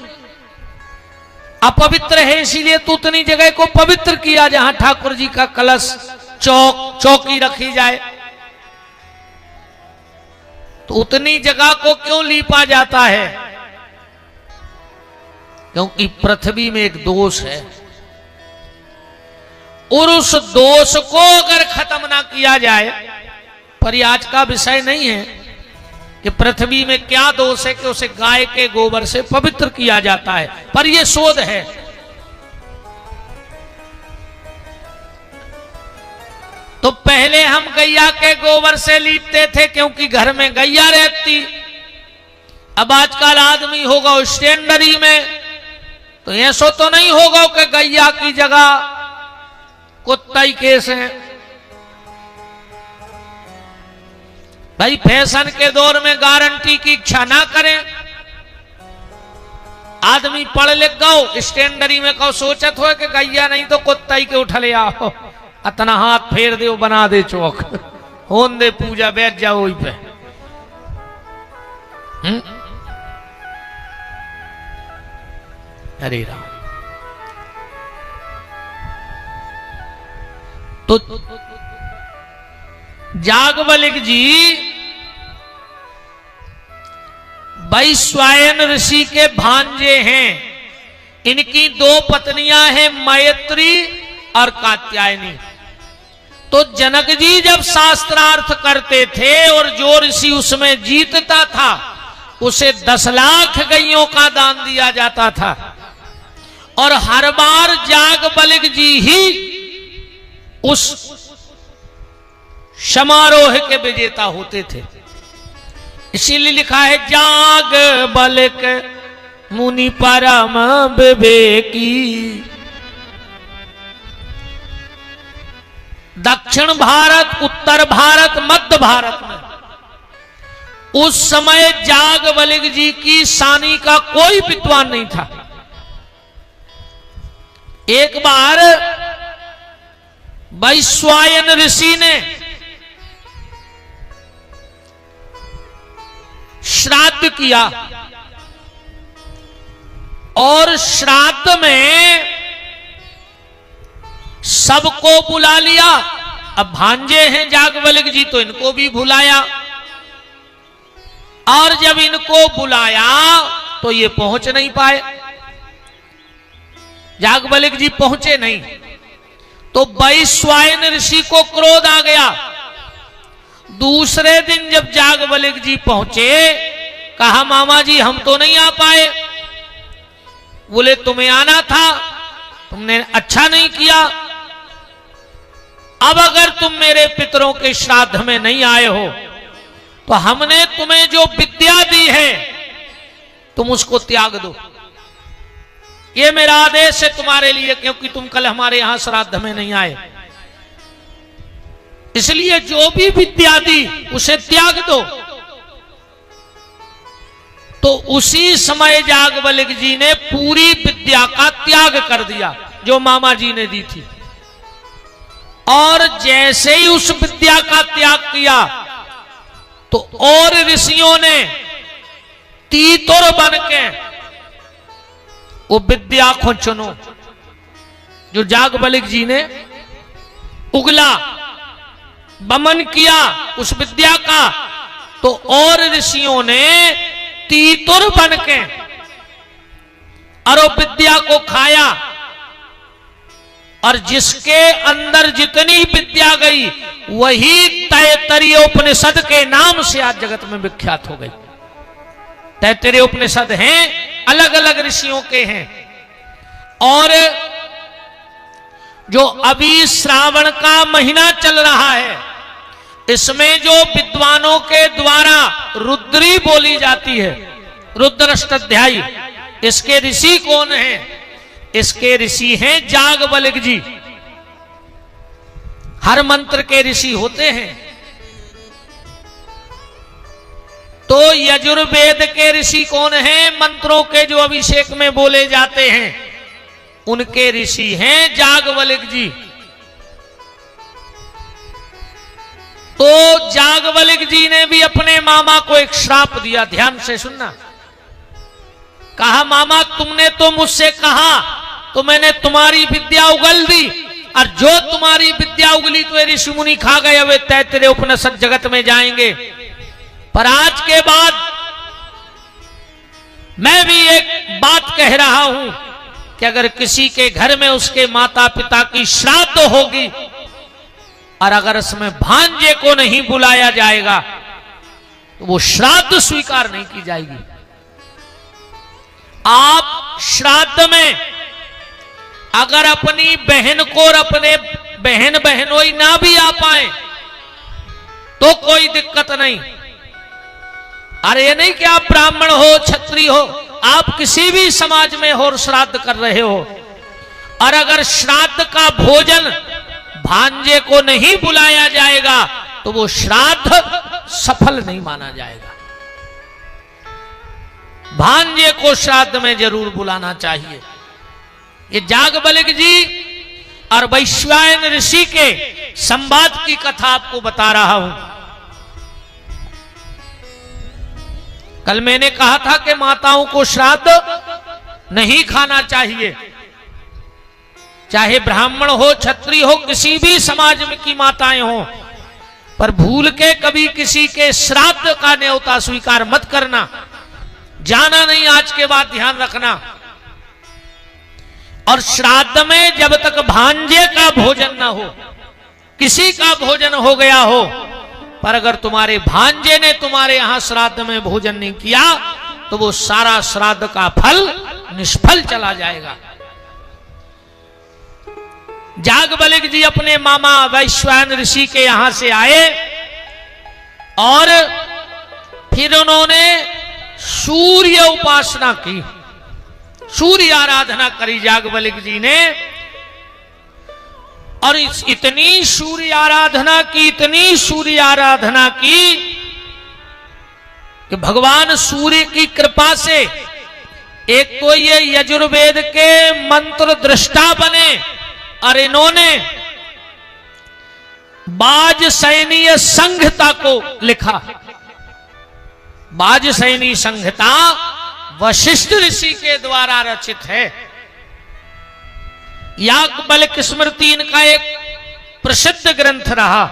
अपवित्र है, इसीलिए तो उतनी जगह को पवित्र किया जहां ठाकुर जी का कलश, चौकी रखी जाए। तो उतनी जगह को क्यों लीपा जाता है? क्योंकि पृथ्वी में एक दोष है, और उस दोष को अगर खत्म ना किया जाए, पर ये आज का विषय नहीं है कि पृथ्वी में क्या दोष है कि उसे गाय के गोबर से पवित्र किया जाता है, पर यह शोध है। तो पहले हम गैया के गोबर से लीपते थे क्योंकि घर में गैया रहती। अब आजकल आदमी होगा स्टैंडरी में, तो ऐसा तो नहीं होगा कि गैया की जगह कुत्ता ही केस है। भाई फैशन के दौर में गारंटी की इच्छा ना करें। आदमी पढ़ लिख गो स्टैंडरी में कहो सोचत हो कि गैया नहीं तो कुत्ता ही के उठले आओ, अतना हाथ फेर दे बना दे चौक, होन दे पूजा, बैठ जाओ वही पे। हरे राम। तो जागबलिक जी वैश्वायन ऋषि के भांजे हैं। इनकी 2 पत्नियां हैं, मैत्री और कात्यायनी। तो जनक जी जब शास्त्रार्थ करते थे और जो ऋषि उसमें जीतता था उसे 10 लाख गैयों का दान दिया जाता था। और हर बार याज्ञवल्क्य जी ही उस समारोह के विजेता होते थे। इसीलिए लिखा है याज्ञवल्क्य मुनि परम विवेकी। दक्षिण भारत, उत्तर भारत, मध्य भारत में उस समय याज्ञवल्क्य जी की सानी का कोई विद्वान नहीं था। एक बार वैश्वायन ऋषि ने श्राद्ध किया और श्राद्ध में सबको बुला लिया। अब भांजे हैं याज्ञवल्क्य जी तो इनको भी बुलाया, और जब इनको बुलाया तो ये पहुंच नहीं पाए, याज्ञवल्क्य जी पहुंचे नहीं। तो वैश्वायन ऋषि को क्रोध आ गया। दूसरे दिन जब याज्ञवल्क्य जी पहुंचे, कहा मामा जी हम तो नहीं आ पाए। बोले तुम्हें आना था, तुमने अच्छा नहीं किया। अब अगर तुम मेरे पितरों के श्राद्ध में नहीं आए हो तो हमने तुम्हें जो विद्या दी है तुम उसको त्याग दो। ये मेरा आदेश है तुम्हारे लिए, क्योंकि तुम कल हमारे यहां श्राद्ध में नहीं आए। इसलिए जो भी विद्या दी उसे त्याग दो। तो उसी समय याज्ञवल्क्य जी ने पूरी विद्या का त्याग कर दिया जो मामा जी ने दी थी। और जैसे ही उस विद्या का त्याग किया तो और ऋषियों ने तीतुर बन के वो विद्या को चुनो जो याज्ञवल्क्य जी ने उगला, बमन किया उस विद्या का। तो और ऋषियों ने तीतुर बन के और वो विद्या को खाया, और जिसके अंदर जितनी विद्या गई वही तैत्तरीय उपनिषद के नाम से आज जगत में विख्यात हो गई। तैत्तरीय उपनिषद हैं, अलग अलग ऋषियों के हैं। और जो अभी श्रावण का महीना चल रहा है, इसमें जो विद्वानों के द्वारा रुद्री बोली जाती है, रुद्राष्टाध्यायी, इसके ऋषि कौन हैं? इसके ऋषि हैं याज्ञवल्क्य जी। हर मंत्र के ऋषि होते हैं। तो यजुर्वेद के ऋषि कौन हैं? मंत्रों के जो अभिषेक में बोले जाते हैं उनके ऋषि हैं याज्ञवल्क्य जी। तो याज्ञवल्क्य जी ने भी अपने मामा को एक श्राप दिया। ध्यान से सुनना। कहा मामा तुमने तो मुझसे कहा तो मैंने तुम्हारी विद्या उगल दी, और जो तुम्हारी विद्या उगली तो ऋषि मुनि खा गए, वे तैत्तरीय उपनिषद जगत में जाएंगे। पर आज के बाद मैं भी एक बात कह रहा हूं कि अगर किसी के घर में उसके माता पिता की श्राद्ध होगी और अगर उसमें भांजे को नहीं बुलाया जाएगा तो वो श्राद्ध स्वीकार नहीं की जाएगी। आप श्राद्ध में अगर अपनी बहन को और अपने बहन बहनोई ना भी आ पाए तो कोई दिक्कत नहीं। अरे ये नहीं कि आप ब्राह्मण हो, क्षत्रिय हो, आप किसी भी समाज में हो और श्राद्ध कर रहे हो, और अगर श्राद्ध का भोजन भांजे को नहीं बुलाया जाएगा तो वो श्राद्ध सफल नहीं माना जाएगा। भांजे को श्राद्ध में जरूर बुलाना चाहिए। ये याज्ञवल्क्य जी और वैश्वायन ऋषि के संवाद की कथा आपको बता रहा हूं। कल मैंने कहा था कि माताओं को श्राद्ध नहीं खाना चाहिए, चाहे ब्राह्मण हो, क्षत्रिय हो, किसी भी समाज में की माताएं हो, पर भूल के कभी किसी के श्राद्ध का न्योता स्वीकार मत करना। जाना नहीं, आज के बाद ध्यान रखना। और श्राद्ध में जब तक भांजे का भोजन ना हो, किसी का भोजन हो गया हो, पर अगर तुम्हारे भांजे ने तुम्हारे यहां श्राद्ध में भोजन नहीं किया तो वो सारा श्राद्ध का फल निष्फल चला जाएगा। याज्ञवल्क्य जी अपने मामा वैश्वायन ऋषि के यहां से आए और फिर उन्होंने सूर्य उपासना की, सूर्य आराधना करी याज्ञवल्क्य जी ने। और इतनी सूर्य आराधना की, इतनी सूर्य आराधना की कि भगवान सूर्य की कृपा से एक तो ये यजुर्वेद के मंत्र दृष्टा बने और इन्होंने वाजसैनीय संहिता को लिखा। वाजसैनी संहिता वशिष्ठ ऋषि के द्वारा रचित है। याज्ञवल्क्य स्मृति इनका एक प्रसिद्ध ग्रंथ रहा।